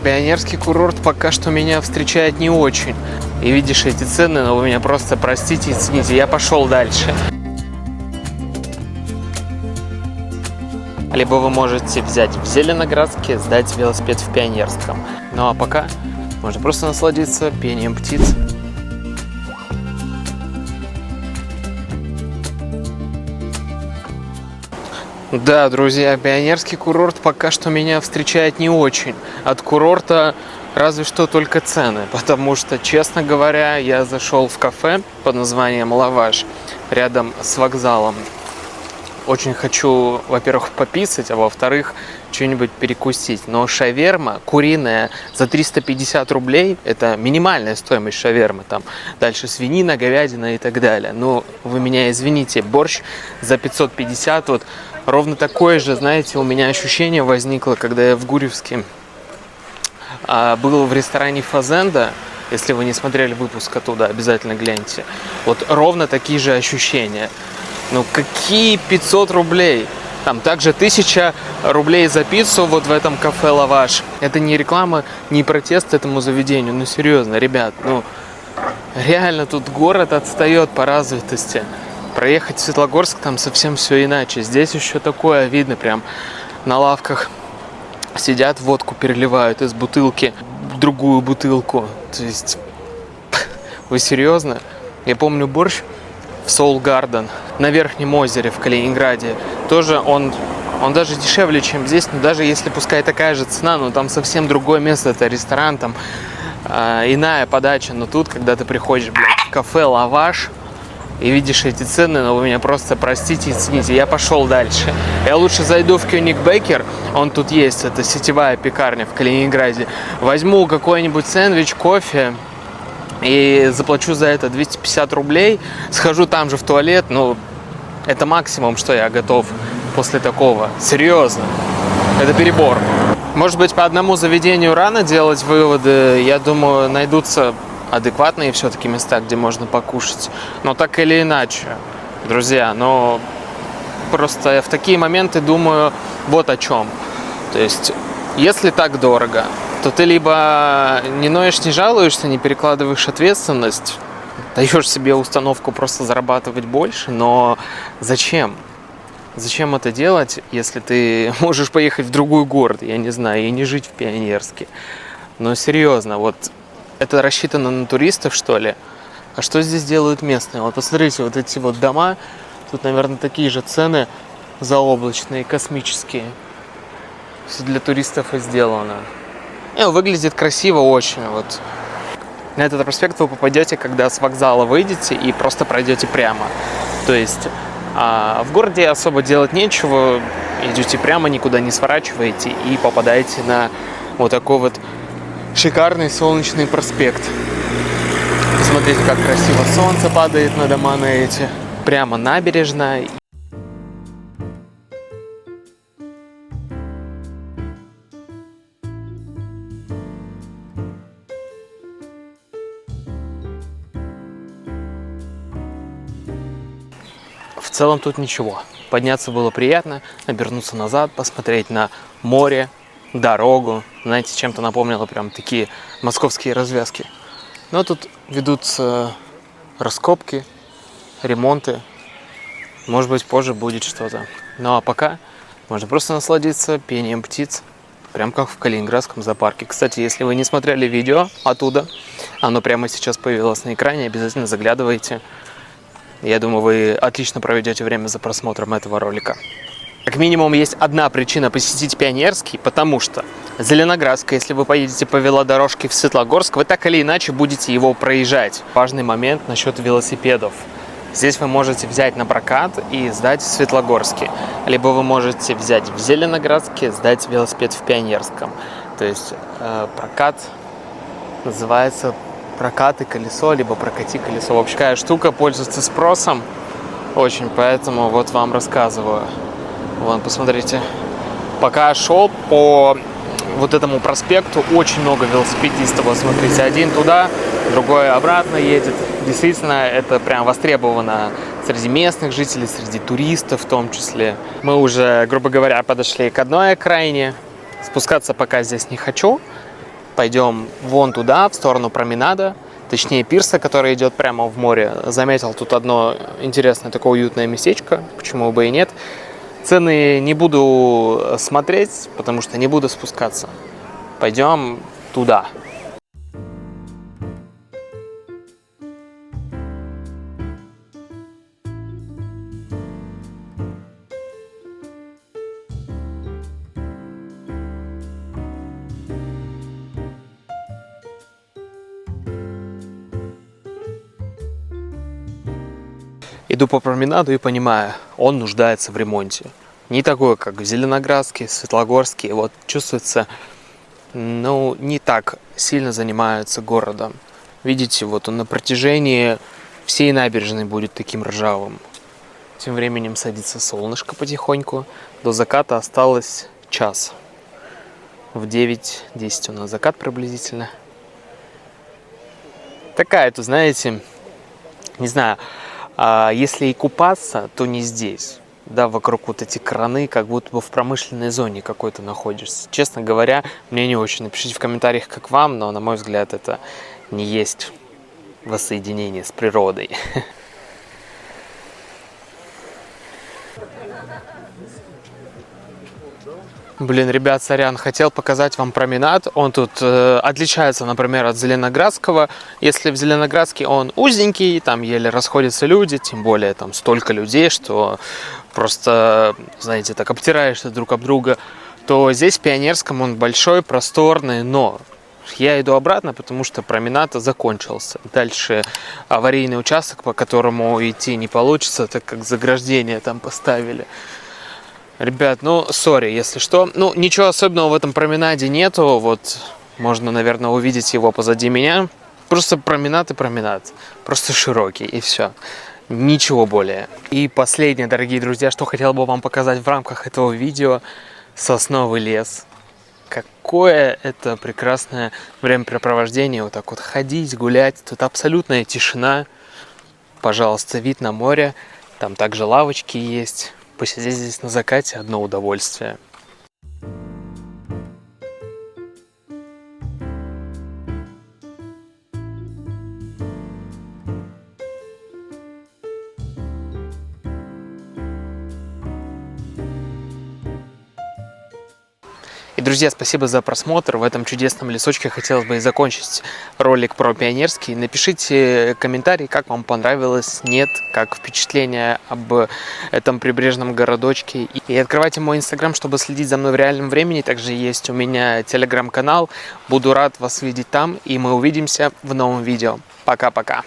Пионерский курорт пока что меня встречает не очень. И видишь эти цены, но вы меня просто простите, извините, я пошел дальше. Либо вы можете взять в Зеленоградске, сдать велосипед в Пионерском. Ну а пока можно просто насладиться пением птиц. Да, друзья, Пионерский курорт пока что меня встречает не очень. От курорта разве что только цены, потому что, честно говоря, я зашел в кафе под названием «Лаваш» рядом с вокзалом. Очень хочу, во-первых, пописать, а во-вторых, что-нибудь перекусить. Но шаверма куриная за 350 рублей, это минимальная стоимость шавермы. Там дальше свинина, говядина и так далее. Ну, вы меня извините, борщ за 550, вот ровно такое же, знаете, у меня ощущение возникло, когда я в Гурьевске был в ресторане «Фазенда». Если вы не смотрели выпуск оттуда, обязательно гляньте. Вот ровно такие же ощущения. Ну какие 500 рублей? Там также 1000 рублей за пиццу вот в этом кафе «Лаваш». Это не реклама, не протест этому заведению. Ну серьезно, ребят, ну реально тут город отстает по развитости. Проехать в Светлогорск там совсем все иначе. Здесь еще такое видно, прям на лавках сидят, водку переливают из бутылки в другую бутылку. То есть, вы серьезно? Я помню борщ в Soul Garden на Верхнем озере в Калининграде. Тоже он даже дешевле, чем здесь, но даже если пускай такая же цена, но там совсем другое место, это ресторан, там иная подача. Но тут, когда ты приходишь, в кафе «Лаваш» и видишь эти цены, но вы меня просто простите, извините, я пошел дальше. Я лучше зайду в Кёнигбекер, он тут есть, это сетевая пекарня в Калининграде. Возьму какой-нибудь сэндвич, кофе и заплачу за это 250 рублей. Схожу там же в туалет, ну, это максимум, что я готов после такого. Серьезно, это перебор. Может быть, по одному заведению рано делать выводы, я думаю, найдутся адекватные все-таки места, где можно покушать. Но так или иначе, друзья, но просто я в такие моменты думаю вот о чем. То есть, если так дорого, то ты либо не ноешь, не жалуешься, не перекладываешь ответственность, даешь себе установку просто зарабатывать больше, но зачем? Зачем это делать, если ты можешь поехать в другой город, я не знаю, и не жить в Пионерске? Но серьезно, вот это рассчитано на туристов, что ли? А что здесь делают местные? Вот посмотрите, вот эти вот дома, тут, наверное, такие же цены заоблачные, космические. Все для туристов и сделано. И выглядит красиво очень. Вот. На этот проспект вы попадете, когда с вокзала выйдете и просто пройдете прямо. То есть в городе особо делать нечего, идете прямо, никуда не сворачиваете и попадаете на вот такой вот шикарный солнечный проспект. Посмотрите, как красиво солнце падает на дома на эти. Прямо набережная. В целом тут ничего. Подняться было приятно, обернуться назад, посмотреть на море, дорогу. Знаете, чем-то напомнило прям такие московские развязки. Но тут ведутся раскопки, ремонты. Может быть, позже будет что-то. Ну а пока можно просто насладиться пением птиц, прям как в Калининградском зоопарке. Кстати, если вы не смотрели видео оттуда, оно прямо сейчас появилось на экране, обязательно заглядывайте. Я думаю, вы отлично проведете время за просмотром этого ролика. Как минимум, есть одна причина посетить Пионерский, потому что Зеленоградск, если вы поедете по велодорожке в Светлогорск, вы так или иначе будете его проезжать. Важный момент насчет велосипедов. Здесь вы можете взять на прокат и сдать в Светлогорске. Либо вы можете взять в Зеленоградске, сдать велосипед в Пионерском. То есть прокат называется «Прокаты колесо», либо «Прокати колесо». В общем, такая штука пользуется спросом очень, поэтому вот вам рассказываю. Вон, посмотрите. Пока шел по вот этому проспекту, очень много велосипедистов. Вот смотрите, один туда, другой обратно едет. Действительно, это прям востребовано среди местных жителей, среди туристов в том числе. Мы уже, грубо говоря, подошли к одной окраине. Спускаться пока здесь не хочу. пойдем вон туда, в сторону променада, точнее пирса, который идет прямо в море. Заметил тут одно интересное такое уютное местечко, почему бы и нет. Цены не буду смотреть, потому что не буду спускаться. Пойдем туда. Иду по променаду и понимаю, он нуждается в ремонте. Не такой, как в Зеленоградске, Светлогорске. Вот чувствуется, ну, не так сильно занимаются городом. Видите, вот он на протяжении всей набережной будет таким ржавым. Тем временем садится солнышко потихоньку. До заката осталось час. В 9:10 у нас закат приблизительно. Такая-то, знаете, не знаю, если и купаться, то не здесь. Да, вокруг вот эти краны, как будто бы в промышленной зоне какой-то находишься. Честно говоря, мне не очень. Напишите в комментариях, как вам, но, на мой взгляд, это не есть воссоединение с природой. Блин, ребят, сорян, хотел показать вам променад. Он тут отличается, например, от Зеленоградского. Если в Зеленоградске он узенький, там еле расходятся люди, тем более там столько людей, что просто, знаете, так обтираешься друг об друга, то здесь в Пионерском он большой, просторный, но я иду обратно, потому что променад закончился. Дальше аварийный участок, по которому идти не получится, так как заграждение там поставили. Ребят, ну, сори, если что. Ну, ничего особенного в этом променаде нету. Вот, можно, наверное, увидеть его позади меня. Просто променад и променад. Просто широкий, и все. Ничего более. И последнее, дорогие друзья, что хотел бы вам показать в рамках этого видео. Сосновый лес. Какое это прекрасное времяпрепровождение. Вот так вот ходить, гулять. Тут абсолютная тишина. Пожалуйста, вид на море. Там также лавочки есть. Посидеть здесь на закате одно удовольствие. И, друзья, спасибо за просмотр. В этом чудесном лесочке хотелось бы и закончить ролик про Пионерский. Напишите комментарий, как вам понравилось, нет, как впечатление об этом прибрежном городочке. И открывайте мой инстаграм, чтобы следить за мной в реальном времени. Также есть у меня телеграм-канал. Буду рад вас видеть там, и мы увидимся в новом видео. Пока-пока.